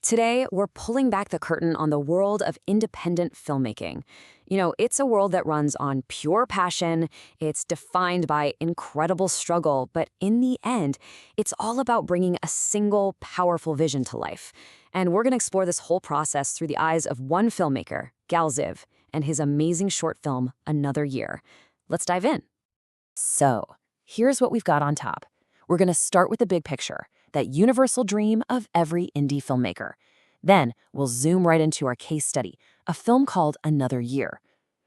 Today, we're pulling back the curtain on the world of independent filmmaking. It's a world that runs on pure passion, it's defined by incredible struggle, but in the end, it's all about bringing a single, powerful vision to life. And we're going to explore this whole process through the eyes of one filmmaker, Gal Ziv, and his amazing short film, Another Year. Let's dive in. So, here's what we've got on top. We're going to start with the big picture, that universal dream of every indie filmmaker. Then we'll zoom right into our case study, a film called Another Year.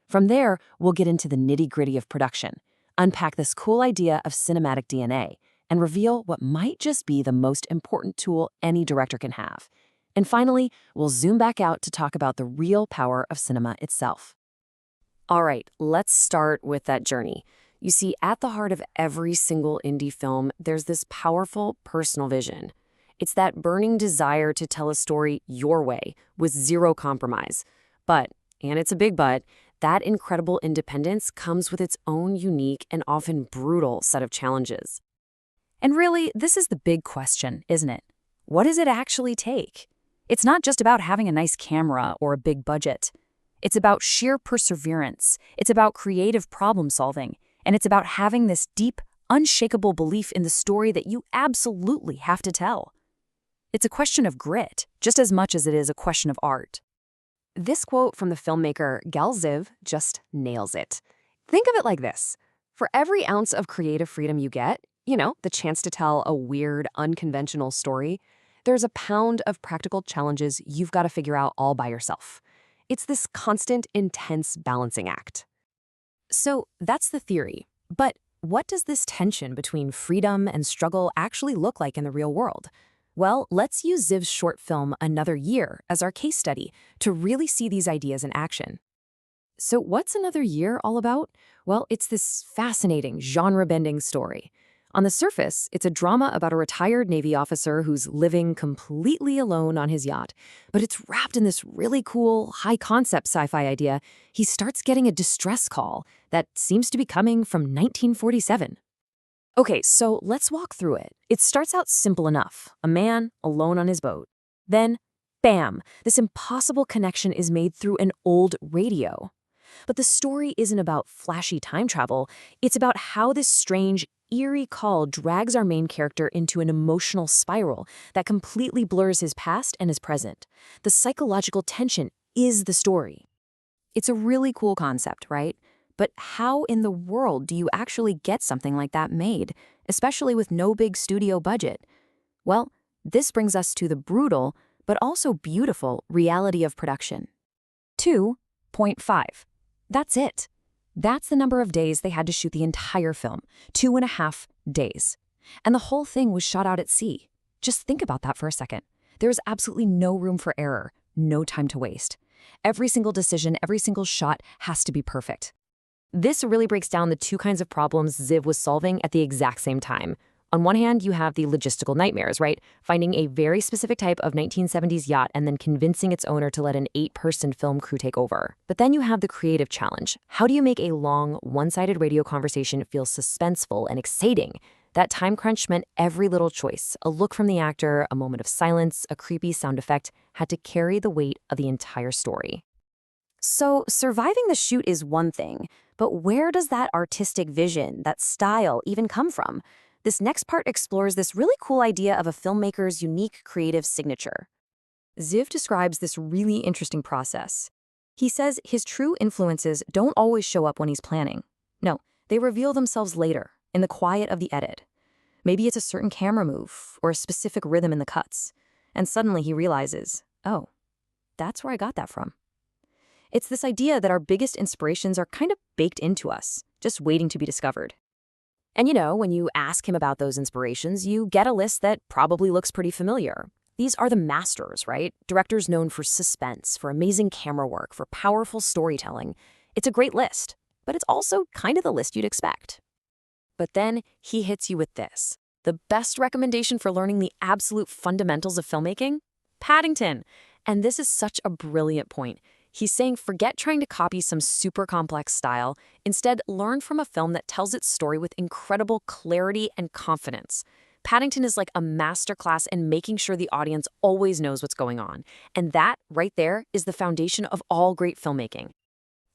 From there, we'll get into the nitty-gritty of production, unpack this cool idea of cinematic DNA, and reveal what might just be the most important tool any director can have. And finally, we'll zoom back out to talk about the real power of cinema itself. All right, let's start with that journey. You see, at the heart of every single indie film, there's this powerful personal vision. It's that burning desire to tell a story your way, with zero compromise. But, and it's a big but, that incredible independence comes with its own unique and often brutal set of challenges. And really, this is the big question, isn't it? What does it actually take? It's not just about having a nice camera or a big budget. It's about sheer perseverance. It's about creative problem solving. And it's about having this deep, unshakable belief in the story that you absolutely have to tell. It's a question of grit, just as much as it is a question of art. This quote from the filmmaker Gal Ziv just nails it. Think of it like this. For every ounce of creative freedom you get, the chance to tell a weird, unconventional story, there's a pound of practical challenges you've got to figure out all by yourself. It's this constant, intense balancing act. So that's the theory. But what does this tension between freedom and struggle actually look like in the real world? Well, let's use Ziv's short film Another Year as our case study to really see these ideas in action. So what's Another Year all about? Well, it's this fascinating, genre-bending story. On the surface, it's a drama about a retired Navy officer who's living completely alone on his yacht. But it's wrapped in this really cool, high-concept sci-fi idea. He starts getting a distress call that seems to be coming from 1947. Okay, so let's walk through it. It starts out simple enough. A man alone on his boat. Then, bam, this impossible connection is made through an old radio. But the story isn't about flashy time travel. It's about how this strange, eerie call drags our main character into an emotional spiral that completely blurs his past and his present. The psychological tension is the story. It's a really cool concept, right? But how in the world do you actually get something like that made, especially with no big studio budget? Well, this brings us to the brutal, but also beautiful reality of production. 2.5. That's it. That's the number of days they had to shoot the entire film, 2.5 days. And the whole thing was shot out at sea. Just think about that for a second. There is absolutely no room for error, no time to waste. Every single decision, every single shot has to be perfect. This really breaks down the two kinds of problems Ziv was solving at the exact same time. On one hand, you have the logistical nightmares, right? Finding a very specific type of 1970s yacht and then convincing its owner to let an 8-person film crew take over. But then you have the creative challenge. How do you make a long, one-sided radio conversation feel suspenseful and exciting? That time crunch meant every little choice, a look from the actor, a moment of silence, a creepy sound effect, had to carry the weight of the entire story. So surviving the shoot is one thing, but where does that artistic vision, that style, even come from? This next part explores this really cool idea of a filmmaker's unique creative signature. Ziv describes this really interesting process. He says his true influences don't always show up when he's planning. No, they reveal themselves later, in the quiet of the edit. Maybe it's a certain camera move or a specific rhythm in the cuts. And suddenly he realizes, oh, that's where I got that from. It's this idea that our biggest inspirations are kind of baked into us, just waiting to be discovered. And when you ask him about those inspirations, you get a list that probably looks pretty familiar. These are the masters, right? Directors known for suspense, for amazing camera work, for powerful storytelling. It's a great list, but it's also kind of the list you'd expect. But then he hits you with this. The best recommendation for learning the absolute fundamentals of filmmaking? Paddington. And this is such a brilliant point. He's saying forget trying to copy some super complex style. Instead, learn from a film that tells its story with incredible clarity and confidence. Paddington is like a masterclass in making sure the audience always knows what's going on. And that, right there, is the foundation of all great filmmaking.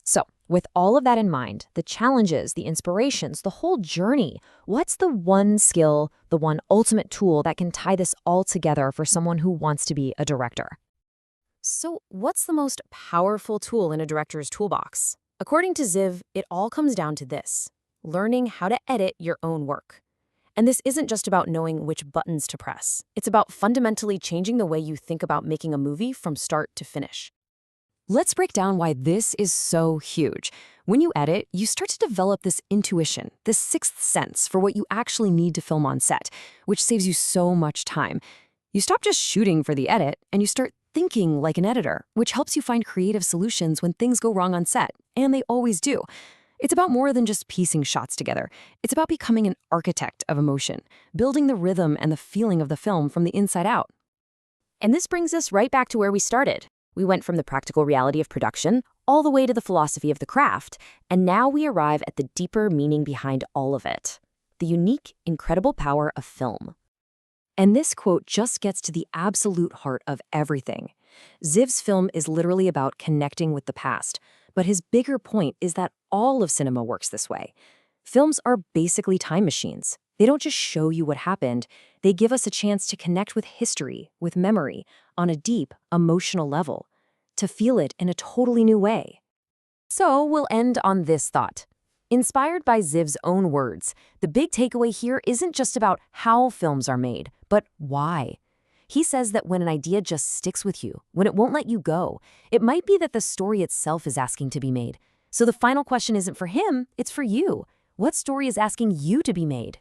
So, with all of that in mind, the challenges, the inspirations, the whole journey, what's the one skill, the one ultimate tool that can tie this all together for someone who wants to be a director? So, what's the most powerful tool in a director's toolbox? According to Ziv, it all comes down to this: learning how to edit your own work. And this isn't just about knowing which buttons to press. It's about fundamentally changing the way you think about making a movie from start to finish. Let's break down why this is so huge. When you edit, you start to develop this intuition, this sixth sense for what you actually need to film on set, which saves you so much time. You stop just shooting for the edit, and you start thinking like an editor, which helps you find creative solutions when things go wrong on set, and they always do. It's about more than just piecing shots together. It's about becoming an architect of emotion, building the rhythm and the feeling of the film from the inside out. And this brings us right back to where we started. We went from the practical reality of production all the way to the philosophy of the craft, and now we arrive at the deeper meaning behind all of it: the unique, incredible power of film. And this quote just gets to the absolute heart of everything. Ziv's film is literally about connecting with the past, but his bigger point is that all of cinema works this way. Films are basically time machines. They don't just show you what happened, they give us a chance to connect with history, with memory, on a deep, emotional level, to feel it in a totally new way. So we'll end on this thought. Inspired by Ziv's own words, the big takeaway here isn't just about how films are made, but why. He says that when an idea just sticks with you, when it won't let you go, it might be that the story itself is asking to be made. So the final question isn't for him, it's for you. What story is asking you to be made?